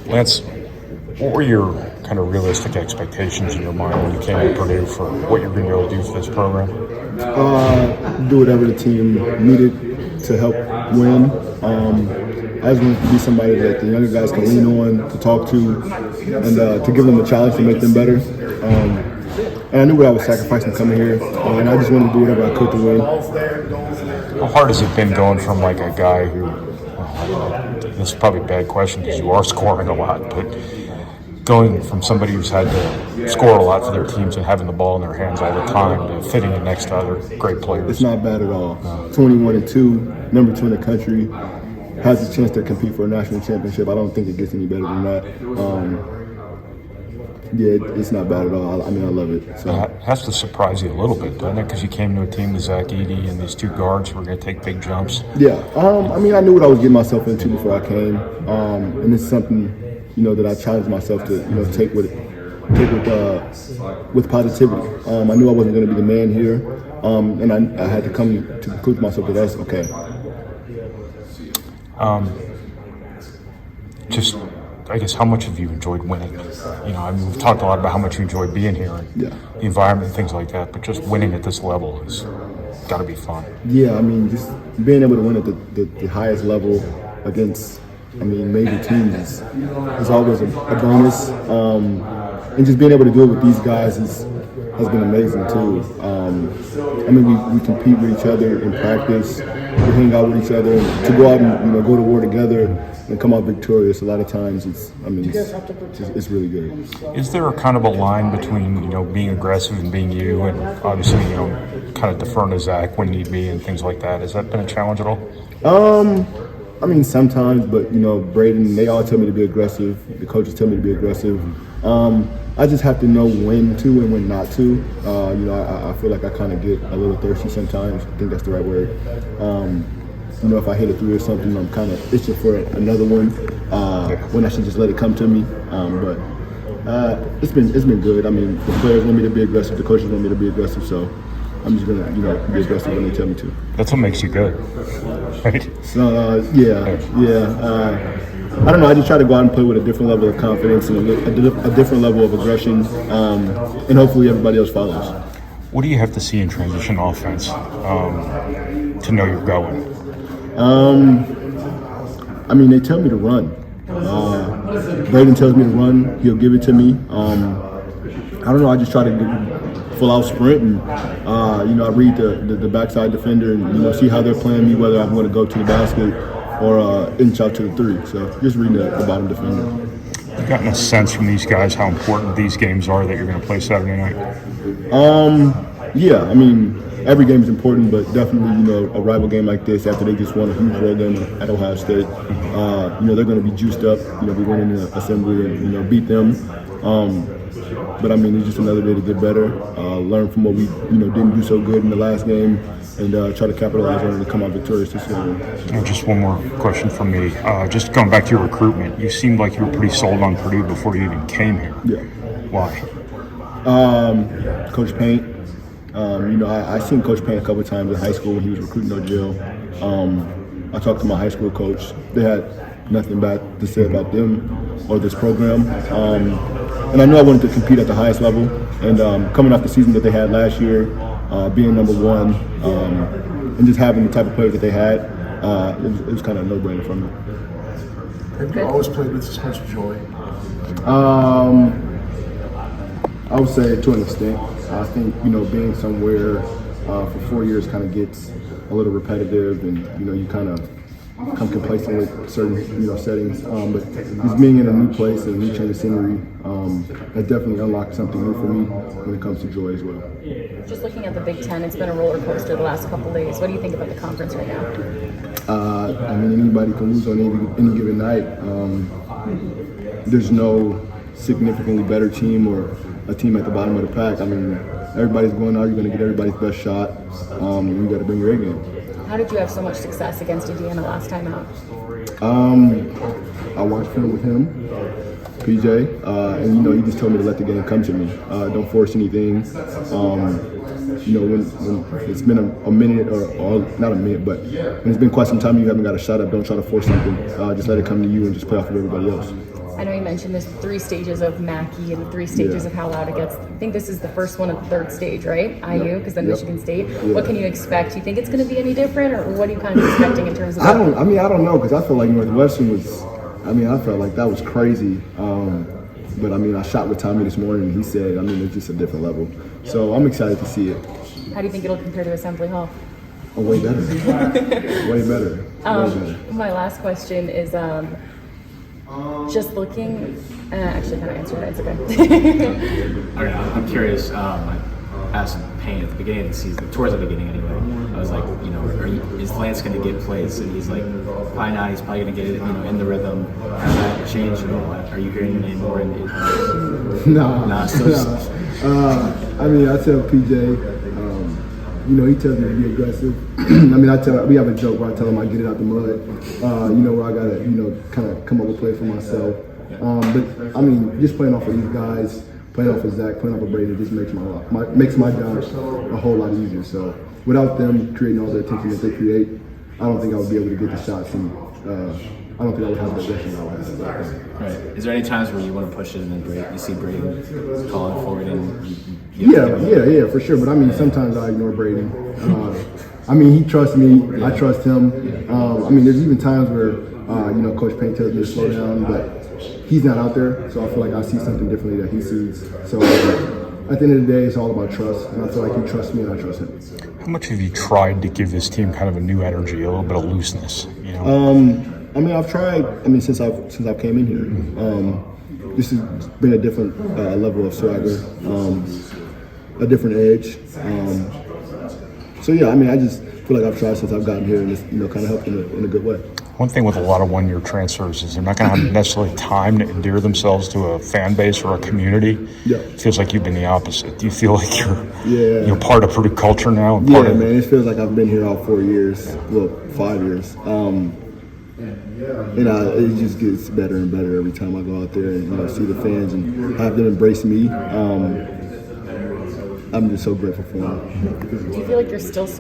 Lance, what were your kind of realistic expectations in your mind when you came to Purdue for what you're going to be able to do for this program? Do whatever the team needed to help win. I just wanted to be somebody that the younger guys can lean on, to talk to, and to give them a challenge to make them better. And I knew what I was sacrificing coming here, and I just wanted to do whatever I could to win. How hard has it been going from like a guy who, this is probably a bad question because you are scoring a lot, but going from somebody who's had to score a lot for their teams and having the ball in their hands all the time to fitting it next to other great players? It's not bad at all. 21-2, number 2 in the country, has a chance to compete for a national championship. I don't think it gets any better than that. It's not bad at all. I mean, I love it. So it has to surprise you a little bit, doesn't it? Because you came to a team with Ross-Ade and these two guards who were going to take big jumps. Yeah. I mean, I knew what I was getting myself into before I came, and it's something that I challenged myself to take with positivity. I knew I wasn't going to be the man here, and I had to come to conclude to myself that that's okay. I guess, how much have you enjoyed winning? We've talked a lot about how much you enjoyed being here and the environment and things like that, but just winning at this level has got to be fun. Yeah, I mean, just being able to win at the highest level against, major teams is always a bonus. And just being able to do it with these guys has been amazing too. We compete with each other in practice, we hang out with each other, and to go out and go to war together and come out victorious. A lot of times, it's really good. Is there a kind of a line between being aggressive and being you, and obviously kind of deferring to Zach when need be and things like that? Has that been a challenge at all? Sometimes, but Braden, they all tell me to be aggressive. The coaches tell me to be aggressive. I just have to know when to and when not to. I feel like I kind of get a little thirsty sometimes. I think that's the right word. If I hit a 3 or something, I'm kind of itching for another one when I should just let it come to me. But it's been good. The players want me to be aggressive. The coaches want me to be aggressive. So I'm just gonna be aggressive when they tell me to. That's what makes you good, right? So I don't know. I just try to go out and play with a different level of confidence and a different level of aggression, and hopefully everybody else follows. What do you have to see in transition offense to know you're going? They tell me to run. Braden tells me to run. He'll give it to me. I don't know. I just try to do full out sprint, and I read the backside defender and see how they're playing me, whether I'm going to go to the basket or inch out to the 3. So just reading the bottom defender. You've gotten a sense from these guys how important these games are that you're going to play Saturday night? Every game is important, but definitely, a rival game like this, after they just won a huge road game at Ohio State, they're going to be juiced up. We went in the assembly and, beat them. But it's just another day to get better, learn from what we, didn't do so good in the last game, and try to capitalize on it and come out victorious this year. Just one more question from me. Just going back to your recruitment, you seemed like you were pretty sold on Purdue before you even came here. Yeah. Why? Coach Paint. I seen Coach Paint a couple of times in high school when he was recruiting OGL. I talked to my high school coach. They had nothing bad to say about them or this program. And I knew I wanted to compete at the highest level. And coming off the season that they had last year, being number 1, and just having the type of players that they had, it was kind of a no-brainer for me. Have you always played with this much joy? I would say to an extent. I think, being somewhere for 4 years kind of gets a little repetitive, and, you kind of become complacent with certain, settings. But just being in a new place and a new change of scenery, that definitely unlocked something new for me when it comes to joy as well. Just looking at the Big Ten, it's been a roller coaster the last couple of days. What do you think about the conference right now? Anybody can lose on any given night. There's no significantly better team or a team at the bottom of the pack. Everybody's going out. You're going to get everybody's best shot. You got to bring your A game. How did you have so much success against Indiana last time out? I watched film with him, PJ, and he just told me to let the game come to me. Don't force anything. When it's been a minute or not a minute, but when it's been quite some time you haven't got a shot up, don't try to force something. Just let it come to you and just play off of everybody else. I know you mentioned there's 3 stages of Mackey and 3 stages of how loud it gets. I think this is the first one of the 3rd stage, right? IU, because then Michigan State. What can you expect? Do you think it's going to be any different, or what are you kind of expecting in terms of? I don't know, because I feel like Northwestern was. I felt like that was crazy. But I shot with Tommy this morning, and he said, it's just a different level. So I'm excited to see it. How do you think it'll compare to Assembly Hall? Oh, way better. Way better. My last question is just looking. Actually, kind of answered that. It's okay. All right, I'm curious. I asked Payne at the beginning of the season, towards the beginning anyway. I was like, is Lance going to get plays? And he's like, probably not. He's probably going to get it, in the rhythm. Has that changed at all? Are you hearing your name more? Nah. I tell PJ. He tells me to be aggressive. We have a joke where I tell him I get it out the mud. Where I gotta, kind of come up with a play for myself. But just playing off of these guys, playing off of Zach, playing off of Brady, just makes my job a whole lot easier. So without them creating all the attention that they create, I don't think I would be able to get the shots, and I don't think I would have the aggression I would have. Right. Is there any times where you want to push it and then you see Brady calling for it and Yeah, for sure. But sometimes I ignore Brady. He trusts me. I trust him. There's even times where Coach Payne tells me to slow down, but he's not out there, so I feel like I see something differently that he sees. So at the end of the day, it's all about trust, and I feel like he trusts me and I trust him. How much have you tried to give this team kind of a new energy, a little bit of looseness? I've tried. Since I've came in here, this has been a different level of swagger, a different edge. I just feel like I've tried since I've gotten here, and it's kind of helped in a good way. One thing with a lot of one-year transfers is they're not going to have necessarily time to endear themselves to a fan base or a community. Yeah. It feels like you've been the opposite. Do you feel like you're part of Purdue culture now? It feels like I've been here all 4 years, 5 years. It just gets better and better every time I go out there and see the fans and have them embrace me. I'm just so grateful for them. Do you feel like you're still